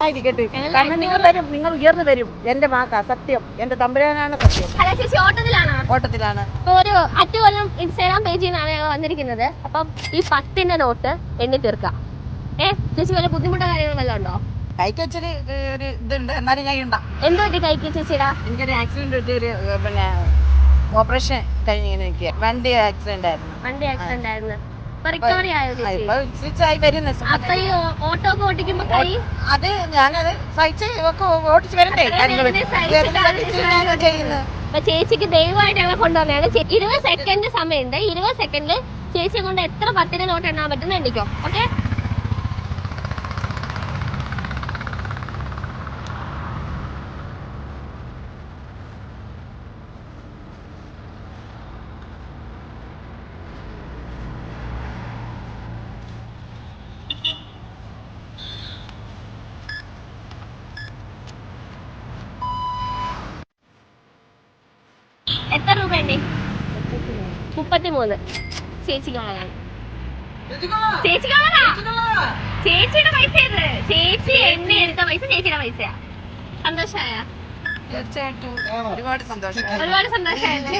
ആയിരിക്കട്ടെ. കാരണം നിങ്ങൾ വരും, നിങ്ങൾ ഉയർന്നു വരും. എന്റെ വാക്കാ സത്യം, എന്റെ തമ്പുരാനാണ് സത്യം. ഓട്ടത്തിലാണ്. ഒരു അറ്റുകൊല്ലം ഇൻസ്റ്റാഗ്രാം പേജിൽ നിന്നാണ് ഞങ്ങൾ വന്നിരിക്കുന്നത്. അപ്പം ഈ 10ന്റെ നോട്ട് എണ്ണി തീർക്കാം. ചേച്ചി വല്ല ബുദ്ധിമുട്ടോ കാര്യങ്ങൾ വല്ലതും ഉണ്ടോ? കൈക്ക് വെച്ചൊരു ഒരു ഇതുണ്ട്, എന്നാലും ഞാൻ ഉണ്ടാ. എന്ത് പറ്റി കൈക്ക് ചേച്ചിടാ? എനിക്കൊരു ആക്സിഡന്റ് പറ്റി, ഒരു പിന്നെ ഓപ്പറേഷൻ കഴിഞ്ഞിങ്ങനെ നിൽക്കുക. വണ്ടി ആക്സിഡന്റ് ആയിരുന്നു. റിക്കവറി ആയോ ചേച്ചി? ഇപ്പൊ സ്വിച്ചായി വരുന്നു. അപ്പൊ ഈ ഓട്ടോ ഒക്കെ ഓടിക്കുമ്പോ കൈ അത് ഞാനത് സഹിച്ച് ഒക്കെ ഓടിച്ച് വരണ്ടേ കാര്യങ്ങൾ ചെയ്യുന്നത്. അപ്പൊ ചേച്ചിക്ക് ദയവായിട്ട് ഞങ്ങളെ കൊണ്ടുവന്നാണ്. 20 സെക്കൻഡ് സമയമുണ്ട്. 20 സെക്കൻഡില് ചേച്ചിയെ കൊണ്ട് എത്ര 10ന്റെ നോട്ട് എണ്ണാൻ പറ്റുന്ന എണ്ണിക്കോ. ഓക്കെ, എത്ര രൂപ എണ്ണി? 33. ചേച്ചിക്കുള്ളതാണ്. ചേച്ചിയുടെ പൈസ ഇത്. ചേച്ചി എണ്ണി എടുത്ത പൈസ ചേച്ചിയുടെ പൈസയാ. സന്തോഷമായ? തീർച്ചയായിട്ടും ഒരുപാട് സന്തോഷം. ഒരുപാട് സന്തോഷമായല്ലേ?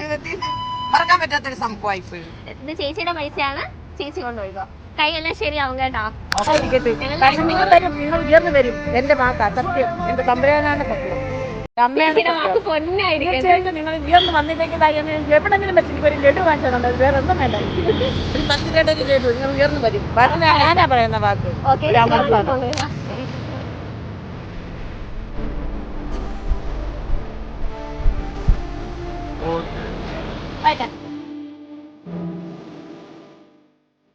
മറക്കാൻ പറ്റാത്തൊരു സംഭവമായി പോയി. ഇത് ചേച്ചിയുടെ പൈസയാണ്. ചേച്ചി കൊണ്ടുപോയിക്കോ. കൈയെല്ലാം ശരിയാവും കേട്ടോ. കാരണം നിങ്ങൾ വരും, നിങ്ങൾ ഉയർന്നു വരും. എന്റെ വാക്കാ സത്യം, എന്റെ തമ്പുരാനാണ് സത്യം. തീർച്ചയായിട്ടും നിങ്ങൾ ഉയർന്നു വന്നില്ലെങ്കിൽ എവിടെങ്കിലും വെച്ചിട്ട് ഒരു ലഡു വാങ്ങിച്ചിട്ടുണ്ട്. വേറെ ഒന്നും വേണ്ട. ഒരു 10 ലഡു നിങ്ങൾ ഉയർന്നു വരും. ഞാനാ പറയുന്ന വാക്ക്.